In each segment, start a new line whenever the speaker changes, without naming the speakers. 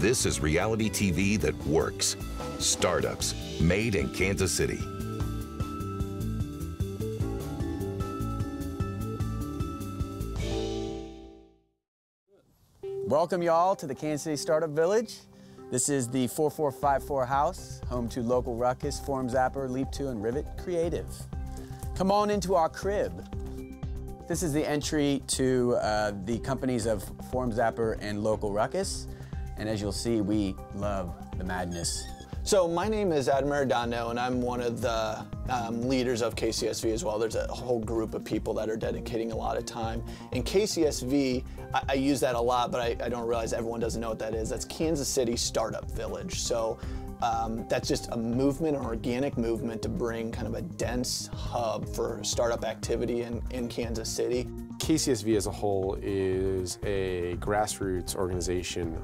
This is reality TV that works. Startups, made in Kansas City.
Welcome y'all to the Kansas City Startup Village. This is the 4454 house, home to Local Ruckus, Formzapper, Leap2, and Rivet Creative. Come on into our crib. This is the entry to the companies of Formzapper and Local Ruckus. And as you'll see, we love the madness.
So my name is Adam Arredondo, and I'm one of the leaders of KCSV as well. There's a whole group of people that are dedicating a lot of time. And KCSV, I use that a lot, but I don't realize everyone doesn't know what that is. That's Kansas City Startup Village. So that's just a movement, an organic movement to bring kind of a dense hub for startup activity in Kansas City.
KCSV as a whole is a grassroots organization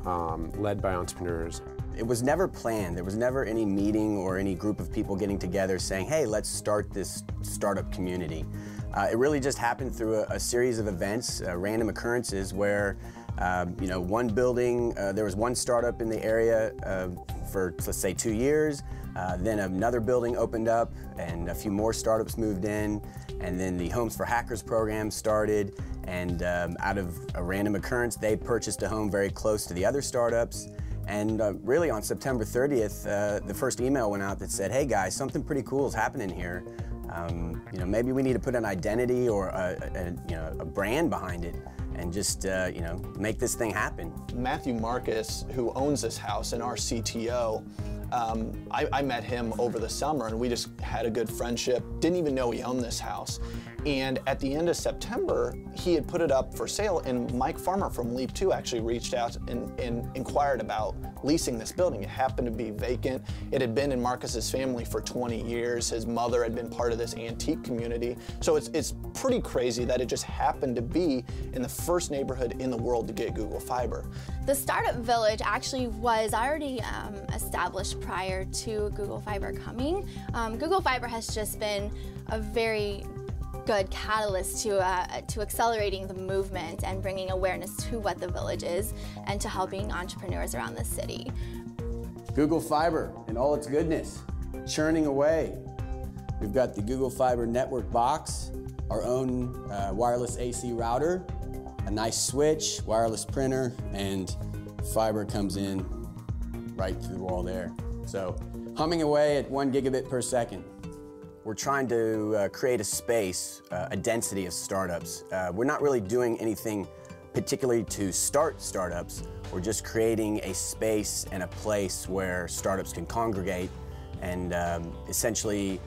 led by entrepreneurs.
It was never planned. There was never any meeting or any group of people getting together saying, hey, let's start this startup community. It really just happened through a series of events, random occurrences where one building, there was one startup in the area for, let's say, 2 years. Then another building opened up and a few more startups moved in. And then the Homes for Hackers program started. And out of a random occurrence, they purchased a home very close to the other startups. And really on September 30th, the first email went out that said, hey guys, something pretty cool is happening here. Maybe we need to put an identity or a brand behind it and just make this thing happen.
Matthew Marcus, who owns this house and our CTO, I met him over the summer and we just had a good friendship. Didn't even know he owned this house. And at the end of September, he had put it up for sale, and Mike Farmer from Leap2 actually reached out and inquired about leasing this building. It happened to be vacant. It had been in Marcus's family for 20 years. His mother had been part of this antique community. So it's pretty crazy that it just happened to be in the first neighborhood in the world to get Google Fiber.
The Startup Village actually was already established prior to Google Fiber coming. Google Fiber has just been a very good catalyst to accelerating the movement and bringing awareness to what the village is and to helping entrepreneurs around the city.
Google Fiber and all its goodness, churning away. We've got the Google Fiber network box, our own wireless AC router, a nice switch, wireless printer, and fiber comes in right through the wall there. So humming away at 1 gigabit per second. We're trying to create a space, a density of startups. We're not really doing anything particularly to start startups. We're just creating a space and a place where startups can congregate and essentially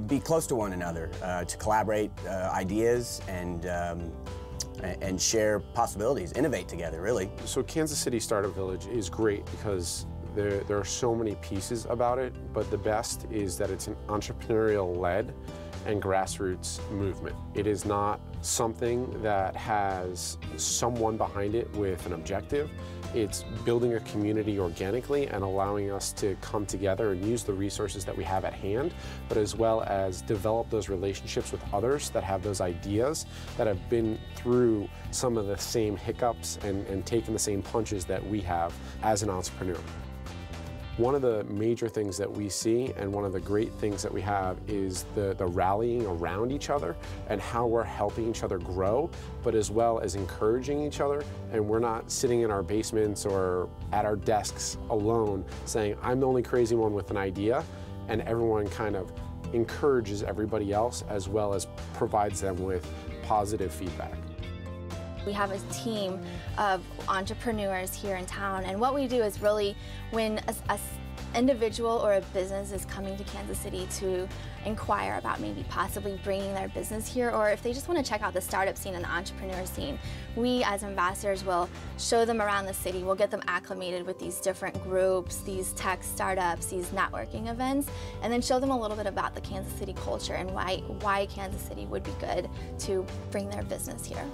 be close to one another, to collaborate ideas and share possibilities, innovate together, really.
So Kansas City Startup Village is great because there are so many pieces about it, but the best is that it's an entrepreneurial-led and grassroots movement. It is not something that has someone behind it with an objective. It's building a community organically and allowing us to come together and use the resources that we have at hand, but as well as develop those relationships with others that have those ideas, that have been through some of the same hiccups and taken the same punches that we have as an entrepreneur. One of the major things that we see and one of the great things that we have is the rallying around each other and how we're helping each other grow, but as well as encouraging each other. And we're not sitting in our basements or at our desks alone saying, I'm the only crazy one with an idea, and everyone kind of encourages everybody else as well as provides them with positive feedback.
We have a team of entrepreneurs here in town, and what we do is really when an individual or a business is coming to Kansas City to inquire about maybe possibly bringing their business here, or if they just want to check out the startup scene and the entrepreneur scene, we as ambassadors will show them around the city. We'll get them acclimated with these different groups, these tech startups, these networking events, and then show them a little bit about the Kansas City culture and why Kansas City would be good to bring their business here.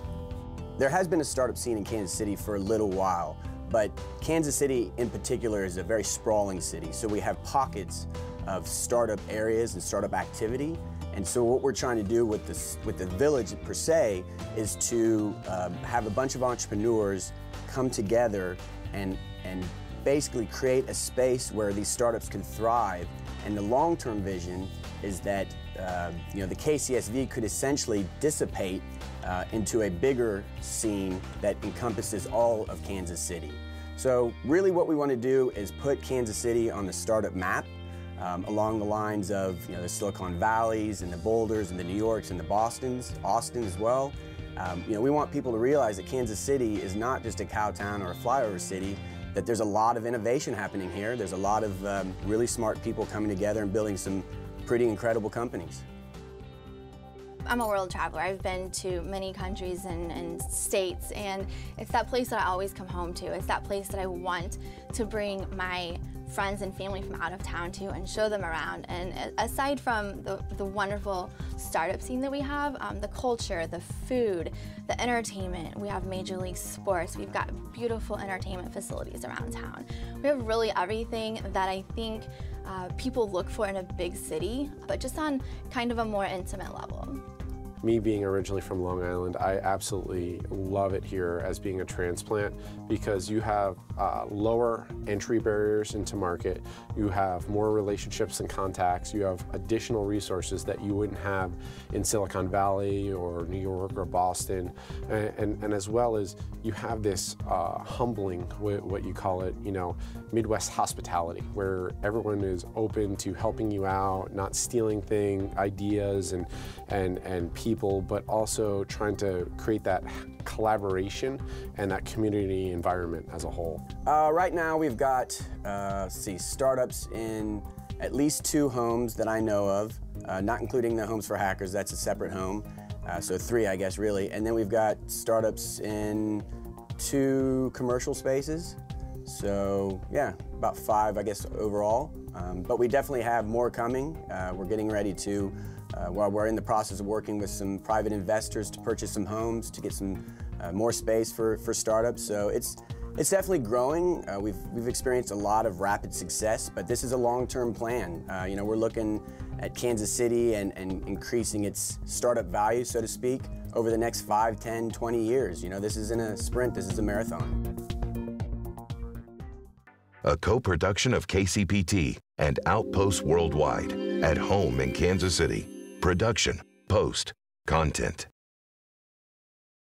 There has been a startup scene in Kansas City for a little while, but Kansas City in particular is a very sprawling city. So we have pockets of startup areas and startup activity. And so what we're trying to do with the village per se is to have a bunch of entrepreneurs come together and basically create a space where these startups can thrive. And the long-term vision is that the KCSV could essentially dissipate into a bigger scene that encompasses all of Kansas City. So really what we want to do is put Kansas City on the startup map along the lines of the Silicon Valleys and the Boulders and the New Yorks and the Bostons, Austin as well. We want people to realize that Kansas City is not just a cow town or a flyover city, that there's a lot of innovation happening here. There's a lot of really smart people coming together and building some pretty incredible companies.
I'm a world traveler. I've been to many countries and states, and it's that place that I always come home to. It's that place that I want to bring my friends and family from out of town to and show them around. And aside from the wonderful startup scene that we have, the culture, the food, the entertainment, we have Major League Sports, we've got beautiful entertainment facilities around town. We have really everything that I think people look for in a big city, but just on kind of a more intimate level.
Me being originally from Long Island, I absolutely love it here as being a transplant because you have lower entry barriers into market, you have more relationships and contacts, you have additional resources that you wouldn't have in Silicon Valley or New York or Boston, and as well as you have this humbling, what you call it, Midwest hospitality, where everyone is open to helping you out, not stealing ideas and people, but also trying to create that collaboration and that community environment as a whole.
Right now we've got, startups in at least 2 homes that I know of, not including the Homes for Hackers, that's a separate home. So 3, I guess, really. And then we've got startups in 2 commercial spaces. So yeah, about 5, I guess, overall. But we definitely have more coming. We're getting ready to, we're in the process of working with some private investors to purchase some homes, to get some more space for startups. So it's definitely growing. We've experienced a lot of rapid success, but this is a long-term plan. We're looking at Kansas City and increasing its startup value, so to speak, over the next 5, 10, 20 years. This isn't a sprint, this is a marathon.
A co-production of KCPT and Outpost Worldwide, at home in Kansas City. Production, post, content.